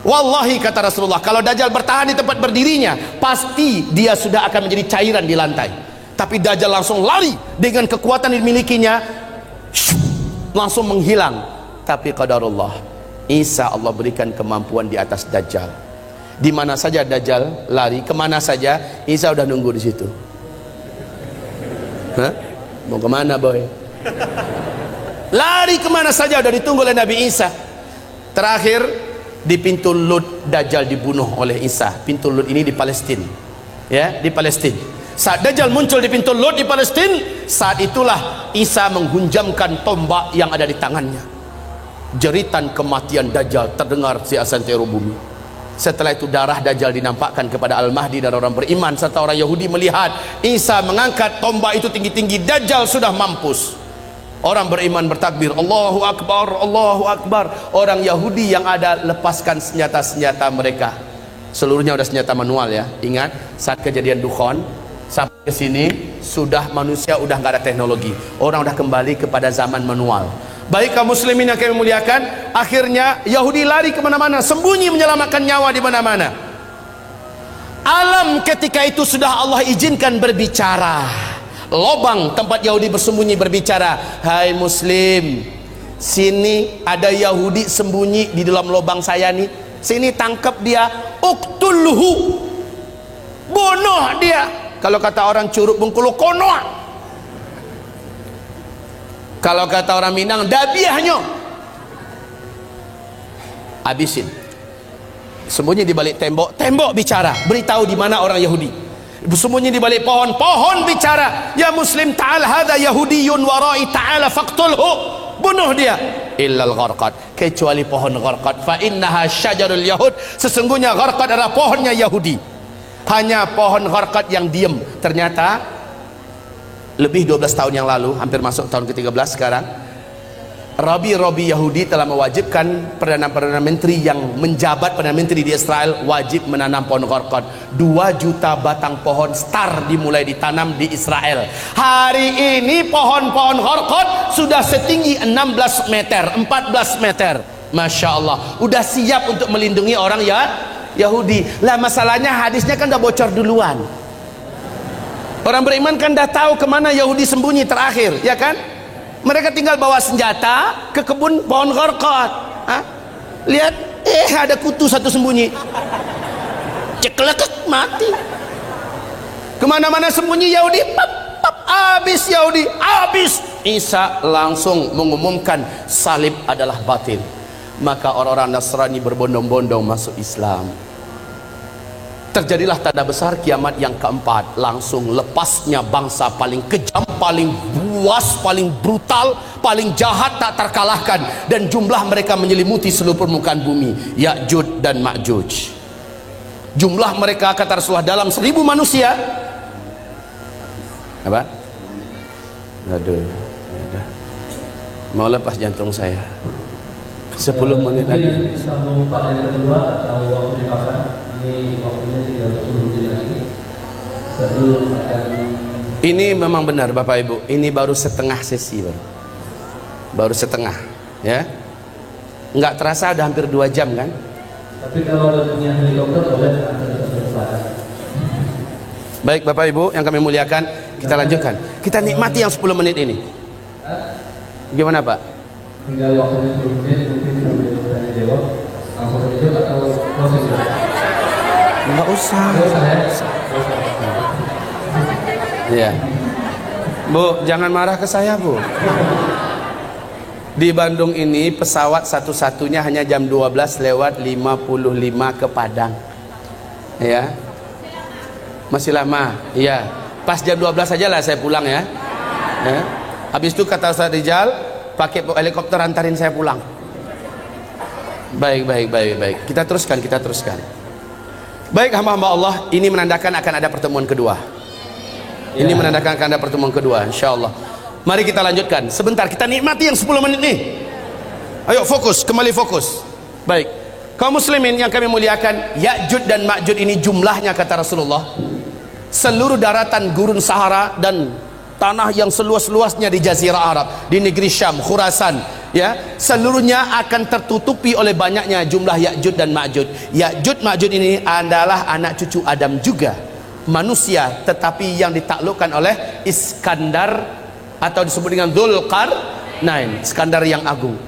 Wallahi, kata Rasulullah, kalau Dajjal bertahan di tempat berdirinya, pasti dia sudah akan menjadi cairan di lantai. Tapi Dajjal langsung lari dengan kekuatan yang dimilikinya, langsung menghilang. Tapi qadarullah, Isa Allah berikan kemampuan di atas Dajjal. Di mana saja Dajjal lari, kemana saja, Isa udah nunggu di situ. Hah? Mau kemana boy? Lari kemana saja udah ditunggu oleh Nabi Isa. Terakhir di pintu Lud, Dajjal dibunuh oleh Isa. Pintu Lud ini di Palestina, ya, di Palestina. Saat Dajjal muncul di pintu Lud di Palestina, saat itulah Isa menghunjamkan tombak yang ada di tangannya. Jeritan kematian Dajjal terdengar di santero bumi. Setelah itu darah Dajjal dinampakkan kepada Al-Mahdi dan orang beriman serta orang Yahudi melihat Isa mengangkat tombak itu tinggi-tinggi. Dajjal sudah mampus. Orang beriman bertakbir, Allahu Akbar, Allahu Akbar. Orang Yahudi yang ada lepaskan senjata-senjata mereka. Seluruhnya udah senjata manual ya. Ingat, saat kejadian Dukhon sampai ke sini sudah manusia udah nggak ada teknologi. Orang udah kembali kepada zaman manual. Baik kaum muslimin yang kami muliakan, akhirnya Yahudi lari kemana-mana, sembunyi menyelamatkan nyawa di mana-mana. Alam ketika itu sudah Allah izinkan berbicara. Lobang tempat Yahudi bersembunyi berbicara, hai muslim, sini ada Yahudi sembunyi di dalam lobang saya nih, sini tangkap dia, uktulhu, bunuh dia. Kalau kata orang Curug Bengkulu, konoa. Kalau kata orang Minang, dabiahnya, habisin. Sembunyi di balik tembok, tembok bicara, beritahu di mana orang Yahudi. Bersembunyi di balik pohon, pohon bicara, ya muslim ta'al hadha yahudiyun warai ta'ala faqtulhu, bunuh dia. Illal gharqad, kecuali pohon gharqad, fa innaha syajarul yahud, sesungguhnya gharqad adalah pohonnya Yahudi. Hanya pohon gharqad yang diem. Ternyata lebih 12 tahun yang lalu, hampir masuk tahun ke-13 sekarang, Rabi-rabi Yahudi telah mewajibkan Perdana Menteri yang menjabat Perdana Menteri di Israel wajib menanam pohon gharqad. 2 juta batang pohon star dimulai ditanam di Israel. Hari ini pohon-pohon gharqad sudah setinggi 16 meter, 14 meter. Masya Allah, udah siap untuk melindungi orang ya Yahudi. Lah masalahnya hadisnya kan udah bocor duluan. Orang beriman kan udah tahu kemana Yahudi sembunyi terakhir, ya kan? Mereka tinggal bawa senjata ke kebun pohon gharqad. Lihat, ada kutu satu sembunyi. Ceklek, mati. Kemana-mana sembunyi Yahudi, pap, pap, habis Yahudi, habis. Isa langsung mengumumkan salib adalah batil. Maka orang-orang Nasrani berbondong-bondong masuk Islam. Terjadilah tanda besar kiamat yang keempat. Langsung lepasnya bangsa paling kejam, paling buas, paling brutal, paling jahat tak terkalahkan, dan jumlah mereka menyelimuti seluruh permukaan bumi, Ya'juj dan Ma'juj. Jumlah mereka kata Rasulullah dalam 1000 manusia. Apa? Aduh, mau lepas jantung saya. 10 menit lagi. Sambung part yang kedua atau waktu dipasang. Ini waktunya 30 menit lagi. Sebelum akan. Ini memang benar Bapak Ibu. Ini baru setengah sesi baru setengah, ya. Nggak terasa udah hampir 2 jam kan? Tapi kalau ada punya helikopter boleh antar. Baik Bapak Ibu yang kami muliakan, kita lanjutkan. Kita nikmati yang 10 menit ini. Gimana Pak? Tinggal waktunya 10 menit, mungkin sambil tanya jawab. Langsung saja atau proses? Nggak usah. Ya. Bu, jangan marah ke saya Bu. Di Bandung ini pesawat satu-satunya hanya jam 12 lewat 55 ke Padang. Ya. Masih lama. Iya. Pas jam 12 saja lah saya pulang ya. Ya. Habis itu kata Ustaz Rijal, pakai helikopter antarin saya pulang. Baik. Kita teruskan. Baik hamba-hamba Allah, ini menandakan akan ada pertemuan kedua. Ini menandakan akan ada pertemuan kedua, insyaallah. Mari kita lanjutkan. Sebentar kita nikmati yang 10 menit nih. Ayo fokus, kembali fokus. Baik, kaum muslimin yang kami muliakan, Ya'jud dan Ma'jud ini jumlahnya kata Rasulullah, seluruh daratan gurun Sahara dan tanah yang seluas-luasnya di Jazirah Arab, di negeri Syam, Khurasan, ya, seluruhnya akan tertutupi oleh banyaknya jumlah Ya'jud dan Ma'jud. Ya'jud Ma'jud ini adalah anak cucu Adam juga, manusia, tetapi yang ditaklukkan oleh Iskandar atau disebut dengan Dzulqarnain, Iskandar yang agung.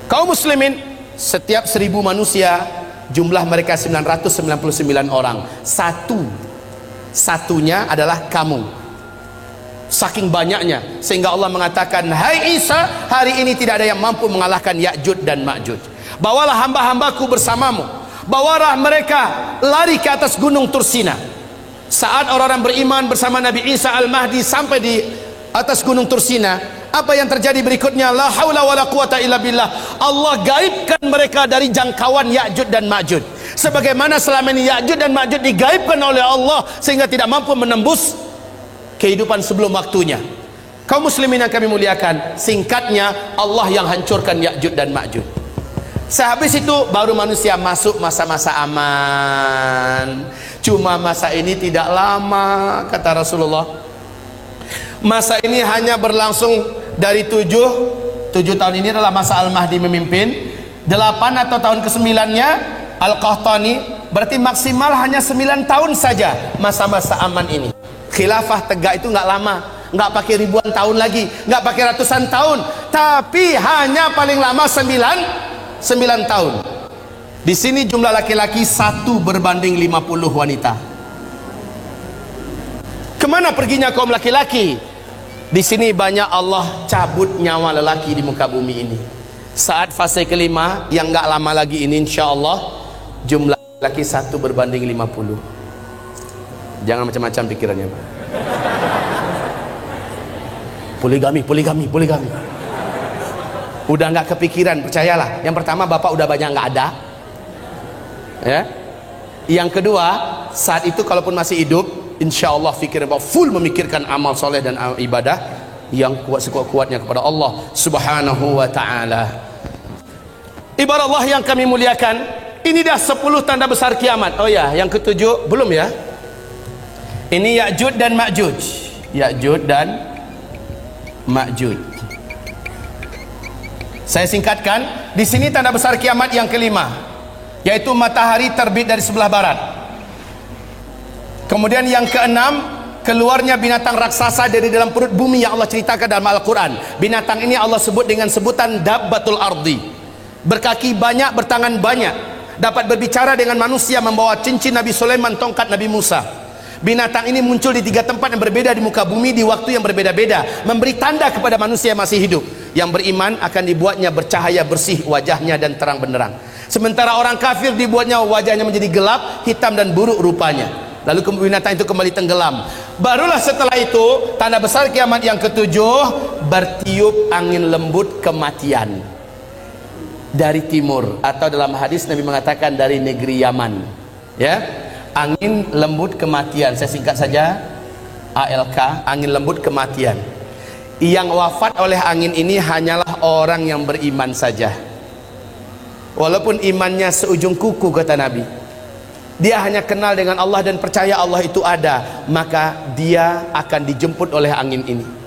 Kaum muslimin, setiap 1000 manusia jumlah mereka 999 orang. Satunya adalah kamu. Saking banyaknya sehingga Allah mengatakan, hai Isa, hari ini tidak ada yang mampu mengalahkan Ya'jud dan Ma'jud. Bawalah hamba-hambaku bersamamu, bawalah mereka lari ke atas gunung Tursina. Saat orang-orang beriman bersama Nabi Isa Al-Mahdi sampai di atas gunung Tursina, apa yang terjadi berikutnya? La haula wala quwata illa billah. Allah gaibkan mereka dari jangkauan Ya'jud dan Ma'jud, sebagaimana selama ini Ya'jud dan Ma'jud digaibkan oleh Allah sehingga tidak mampu menembus kehidupan sebelum waktunya. Kaum muslimin yang kami muliakan, singkatnya Allah yang hancurkan Ya'jud dan Ma'jud. Sehabis itu baru manusia masuk masa-masa aman. Cuma masa ini tidak lama kata Rasulullah. Masa ini hanya berlangsung dari 7 tahun. Ini adalah masa Al-Mahdi memimpin. 8 atau tahun ke-9-nya Al-Qahtani. Berarti maksimal hanya 9 tahun saja masa-masa aman ini. Khilafah tegak itu nggak lama, nggak pakai ribuan tahun lagi, nggak pakai ratusan tahun, tapi hanya paling lama 9 tahun. Di sini jumlah laki-laki 1 berbanding 50 wanita. Kemana perginya kaum laki-laki? Di sini banyak Allah cabut nyawa lelaki di muka bumi ini. Saat fase kelima yang nggak lama lagi ini, insya Allah jumlah laki 1 berbanding 50. Jangan macam-macam pikirannya, Pak. Poligami. Udah nggak kepikiran, percayalah. Yang pertama, bapak udah banyak nggak ada, ya. Yang kedua, saat itu kalaupun masih hidup, insya Allah fikir bahwa full memikirkan amal soleh dan ibadah yang kuat sekuat-kuatnya kepada Allah Subhanahu wa ta'ala. Ibarat Allah yang kami muliakan, ini dah 10 tanda besar kiamat. Oh ya, yang ke-7 belum ya? Ini Ya'jud dan Ma'jud. Ya'jud dan Ma'jud. Saya singkatkan, di sini tanda besar kiamat yang kelima, yaitu matahari terbit dari sebelah barat. Kemudian yang keenam, keluarnya binatang raksasa dari dalam perut bumi yang Allah ceritakan dalam Al-Quran. Binatang ini Allah sebut dengan sebutan Dabbatul Ardi. Berkaki banyak, bertangan banyak, dapat berbicara dengan manusia, membawa cincin Nabi Sulaiman, tongkat Nabi Musa. Binatang ini muncul di 3 tempat yang berbeda di muka bumi di waktu yang berbeda-beda, memberi tanda kepada manusia yang masih hidup. Yang beriman akan dibuatnya bercahaya bersih wajahnya dan terang benderang, sementara orang kafir dibuatnya wajahnya menjadi gelap, hitam dan buruk rupanya. Lalu binatang itu kembali tenggelam. Barulah setelah itu tanda besar kiamat yang ke-7, bertiup angin lembut kematian dari timur, atau dalam hadis Nabi mengatakan dari negeri Yaman, ya. Angin lembut kematian, saya singkat saja, ALK, angin lembut kematian. Yang wafat oleh angin ini hanyalah orang yang beriman saja, walaupun imannya seujung kuku kata Nabi. Dia hanya kenal dengan Allah dan percaya Allah itu ada, maka dia akan dijemput oleh angin ini.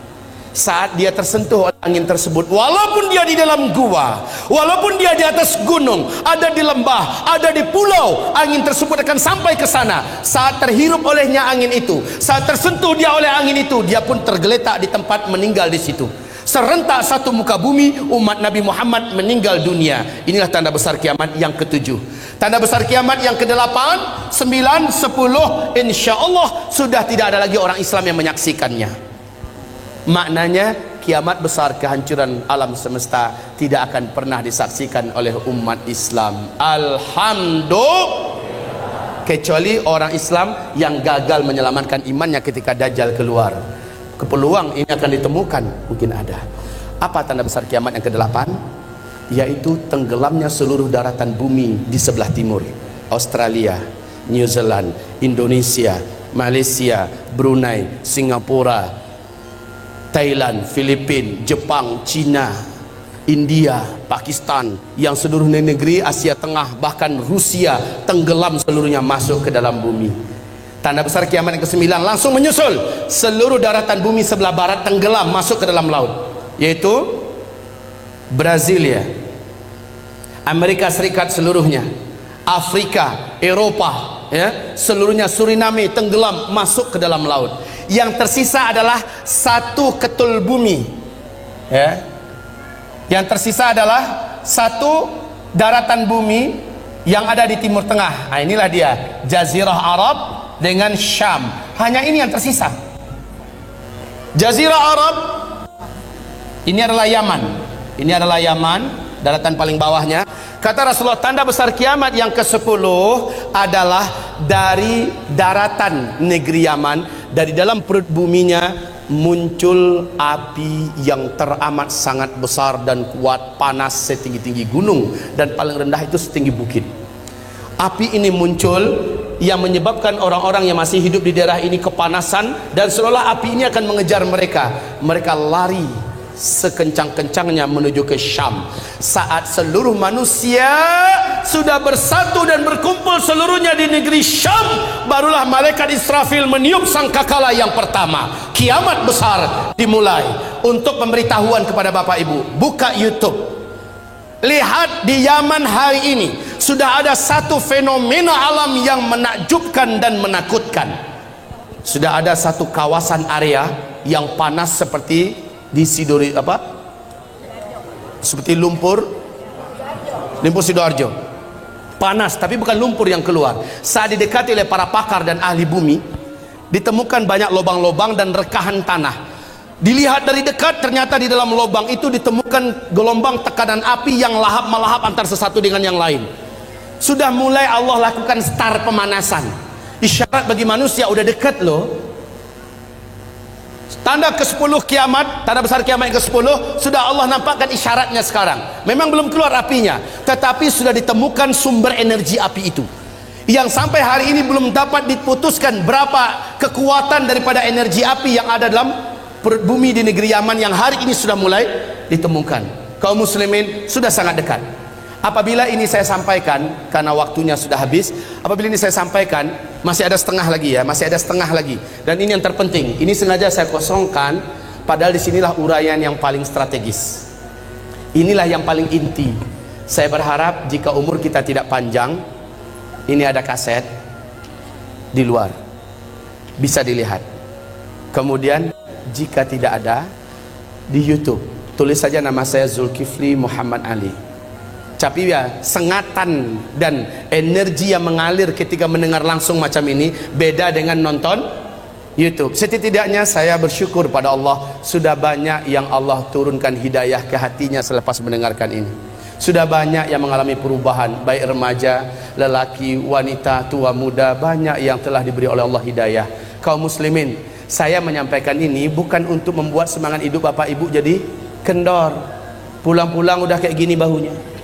Saat dia tersentuh oleh angin tersebut, walaupun dia di dalam gua, walaupun dia di atas gunung, ada di lembah, ada di pulau, angin tersebut akan sampai ke sana. Saat terhirup olehnya angin itu, saat tersentuh dia oleh angin itu, dia pun tergeletak di tempat, meninggal di situ. Serentak satu muka bumi umat Nabi Muhammad meninggal dunia. Inilah tanda besar kiamat yang ke-7. Tanda besar kiamat yang ke-8, 9, 10, insya Allah sudah tidak ada lagi orang Islam yang menyaksikannya. Maknanya kiamat besar, kehancuran alam semesta tidak akan pernah disaksikan oleh umat Islam, alhamdulillah, kecuali orang Islam yang gagal menyelamatkan imannya ketika Dajjal keluar. Kepeluang ini akan ditemukan, mungkin ada. Apa tanda besar kiamat yang ke-8? Yaitu tenggelamnya seluruh daratan bumi di sebelah timur, Australia, New Zealand, Indonesia, Malaysia, Brunei, Singapura, Thailand, Filipina, Jepang, Cina, India, Pakistan, yang seluruh negeri Asia Tengah, bahkan Rusia tenggelam seluruhnya masuk ke dalam bumi. Tanda besar kiamat yang ke-9 langsung menyusul. Seluruh daratan bumi sebelah barat tenggelam masuk ke dalam laut, yaitu Brasilia, Amerika Serikat seluruhnya, Afrika, Eropa, ya, seluruhnya, Suriname tenggelam masuk ke dalam laut. Yang tersisa adalah satu ketul bumi, ya. Yang tersisa adalah satu daratan bumi yang ada di Timur Tengah. Nah, inilah dia, Jazirah Arab dengan Syam. Hanya ini yang tersisa. Jazirah Arab ini adalah Yaman. Ini adalah Yaman, daratan paling bawahnya. Kata Rasulullah, tanda besar kiamat yang ke-10 adalah dari daratan negeri Yaman, dari dalam perut buminya muncul api yang teramat sangat besar dan kuat, panas setinggi-tinggi gunung, dan paling rendah itu setinggi bukit. Api ini muncul yang menyebabkan orang-orang yang masih hidup di daerah ini kepanasan, dan seolah api ini akan mengejar mereka. Mereka lari sekencang-kencangnya menuju ke Syam. Saat seluruh manusia sudah bersatu dan berkumpul seluruhnya di negeri Syam, barulah malaikat Israfil meniup sangkakala yang pertama. Kiamat besar dimulai. Untuk pemberitahuan kepada Bapak Ibu, buka YouTube, lihat di Yaman hari ini sudah ada satu fenomena alam yang menakjubkan dan menakutkan. Sudah ada satu kawasan area yang panas seperti di seperti lumpur Sidoarjo. Panas, tapi bukan lumpur yang keluar. Saat didekati oleh para pakar dan ahli bumi, ditemukan banyak lubang-lubang dan rekahan tanah. Dilihat dari dekat, ternyata di dalam lubang itu ditemukan gelombang tekanan api yang lahap melahap antar sesatu dengan yang lain. Sudah mulai Allah lakukan start pemanasan. Isyarat bagi manusia udah dekat loh. Tanda ke-10 kiamat, tanda besar kiamat yang ke-10, sudah Allah nampakkan isyaratnya sekarang. Memang belum keluar apinya, tetapi sudah ditemukan sumber energi api itu, yang sampai hari ini belum dapat diputuskan berapa kekuatan daripada energi api yang ada dalam perut bumi di negeri Yaman, yang hari ini sudah mulai ditemukan. Kaum muslimin, sudah sangat dekat. Apabila ini saya sampaikan, karena waktunya sudah habis, apabila ini saya sampaikan, masih ada setengah lagi ya, masih ada setengah lagi. Dan ini yang terpenting, ini sengaja saya kosongkan, padahal disinilah uraian yang paling strategis. Inilah yang paling inti. Saya berharap jika umur kita tidak panjang, ini ada kaset di luar, bisa dilihat. Kemudian jika tidak ada, di YouTube, tulis saja nama saya Zulkifli Muhammad Ali. Tapi ya, sengatan dan energi yang mengalir ketika mendengar langsung macam ini beda dengan nonton YouTube. Setidaknya saya bersyukur pada Allah, sudah banyak yang Allah turunkan hidayah ke hatinya selepas mendengarkan ini. Sudah banyak yang mengalami perubahan, baik remaja, lelaki, wanita, tua, muda, banyak yang telah diberi oleh Allah hidayah. Kaum muslimin, saya menyampaikan ini bukan untuk membuat semangat hidup Bapak Ibu jadi kendor, pulang-pulang udah kayak gini bahunya.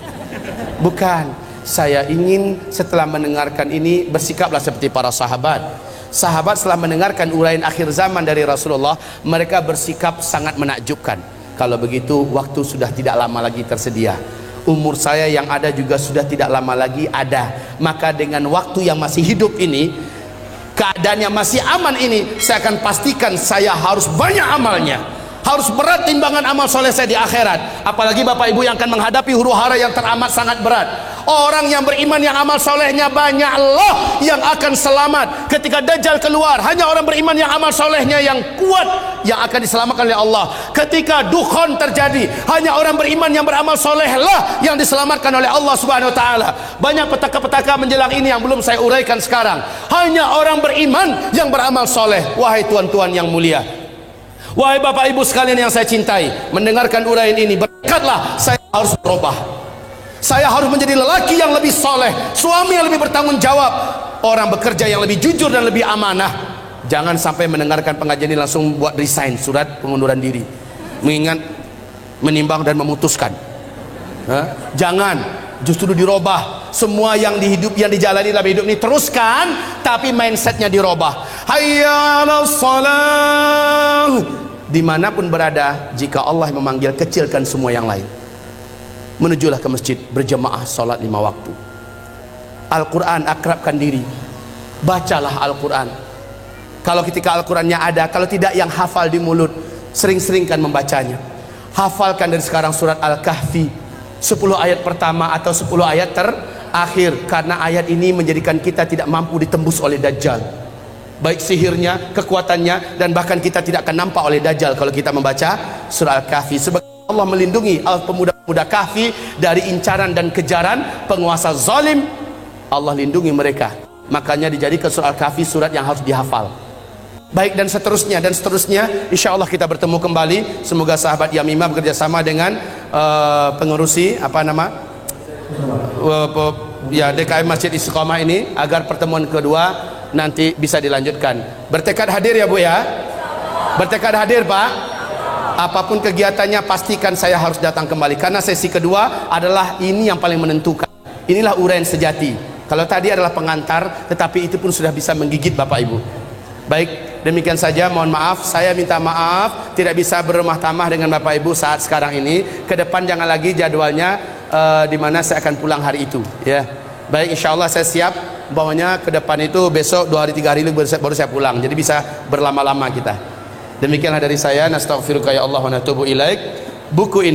Bukan, saya ingin setelah mendengarkan ini bersikaplah seperti para sahabat. Sahabat setelah mendengarkan uraian akhir zaman dari Rasulullah, mereka bersikap sangat menakjubkan. Kalau begitu, waktu sudah tidak lama lagi tersedia. Umur saya yang ada juga sudah tidak lama lagi ada. Maka dengan waktu yang masih hidup ini, keadaannya masih aman ini, saya akan pastikan saya harus banyak amalnya, harus berat timbangan amal soleh saya di akhirat. Apalagi Bapak Ibu yang akan menghadapi huru hara yang teramat sangat berat. Orang yang beriman yang amal solehnya banyak, Allah yang akan selamat ketika Dajjal keluar. Hanya orang beriman yang amal solehnya yang kuat yang akan diselamatkan oleh Allah. Ketika dukhon terjadi, hanya orang beriman yang beramal soleh lah yang diselamatkan oleh Allah Subhanahu Wa Taala. Banyak petaka-petaka menjelang ini yang belum saya uraikan sekarang. Hanya orang beriman yang beramal soleh. Wahai tuan-tuan yang mulia, wahai Bapak Ibu sekalian yang saya cintai, mendengarkan uraian ini berkatlah saya harus berubah. Saya harus menjadi lelaki yang lebih soleh, suami yang lebih bertanggung jawab, orang bekerja yang lebih jujur dan lebih amanah. Jangan sampai mendengarkan pengajian ini langsung buat resign, surat pengunduran diri, mengingat, menimbang dan memutuskan. Jangan, justru dirubah. Semua yang dijalani dalam hidup ini teruskan, tapi mindsetnya dirubah. Hayya 'alas shalah. Dimanapun berada, jika Allah memanggil, kecilkan semua yang lain. menujulah ke masjid berjamaah salat 5 waktu. Al-Quran, akrabkan diri, bacalah Al-Quran. Kalau ketika Al-Qurannya ada, kalau tidak yang hafal di mulut, sering-seringkan membacanya. Hafalkan dari sekarang surat Al-Kahfi 10 ayat pertama atau 10 ayat terakhir, karena ayat ini menjadikan kita tidak mampu ditembus oleh Dajjal, baik sihirnya, kekuatannya, dan bahkan kita tidak akan nampak oleh Dajjal kalau kita membaca surah Al-Kahfi. Sebab Allah melindungi pemuda-pemuda Kahfi dari incaran dan kejaran penguasa zalim. Allah lindungi mereka, makanya dijadikan surah Al-Kahfi surat yang harus dihafal. Baik, dan seterusnya dan seterusnya. Insya Allah kita bertemu kembali. Semoga sahabat Yamimah bekerja sama dengan pengurusi DKM Masjid Istiqomah ini agar pertemuan kedua nanti bisa dilanjutkan. Bertekad hadir ya Bu ya? Bertekad hadir Pak? Apapun kegiatannya pastikan saya harus datang kembali, karena sesi kedua adalah ini yang paling menentukan. Inilah uraian sejati. Kalau tadi adalah pengantar, tetapi itu pun sudah bisa menggigit Bapak Ibu. Baik, demikian saja. Mohon maaf, saya minta maaf tidak bisa berumah tamah dengan Bapak Ibu saat sekarang ini. Ke depan jangan lagi jadwalnya di mana saya akan pulang hari itu ya. Baik, insya Allah saya siap. Bahwanya ke depan itu besok 2 hari 3 hari baru saya pulang, jadi bisa berlama-lama kita. Demikianlah dari saya. Nastaghfiruka ya Allah wa natubu ilaik. Buku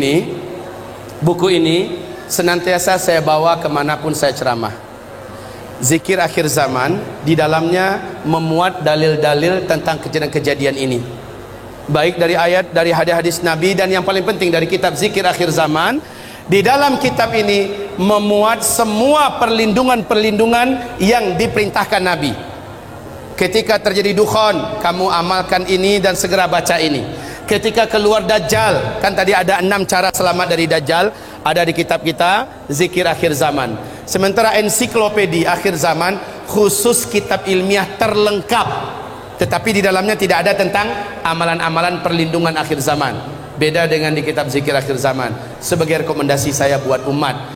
ini senantiasa saya bawa kemanapun saya ceramah. Zikir akhir zaman, di dalamnya memuat dalil-dalil tentang kejadian-kejadian ini, baik dari ayat, dari hadis-hadis Nabi, dan yang paling penting dari kitab Zikir Akhir Zaman. Di dalam kitab ini memuat semua perlindungan-perlindungan yang diperintahkan Nabi. Ketika terjadi dukhon, kamu amalkan ini dan segera baca ini. Ketika keluar Dajjal, kan tadi ada 6 cara selamat dari Dajjal, ada di kitab kita Zikir Akhir Zaman. Sementara ensiklopedi akhir zaman khusus kitab ilmiah terlengkap, tetapi di dalamnya tidak ada tentang amalan-amalan perlindungan akhir zaman. Beda dengan di kitab Zikir Akhir Zaman. Sebagai rekomendasi saya buat umat,